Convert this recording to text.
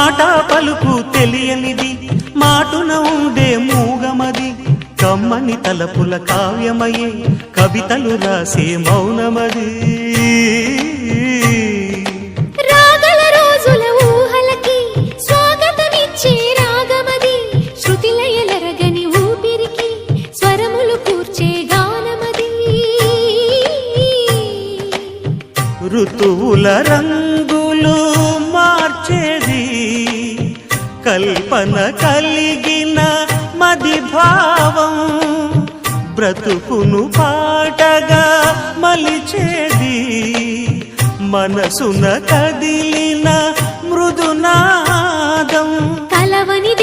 మాట పలుకు తెలియనిది మాటున ఉండే మూగమది కమ్మని తలపుల కావ్యమయే కవితలు రాసే మౌనమది రాగల రోజుల ఊహలకి స్వాగతమిచ్చే రాగమది శృతిలయలరగని ఊపిరికి స్వరములు కూర్చే గానమది ఋతువుల రంగులు మార్చేది కల్పన కలిగిన మది భావం బ్రతుకును పాటగా మలిచేది మనసున కదిలిన మృదునాదం కలవని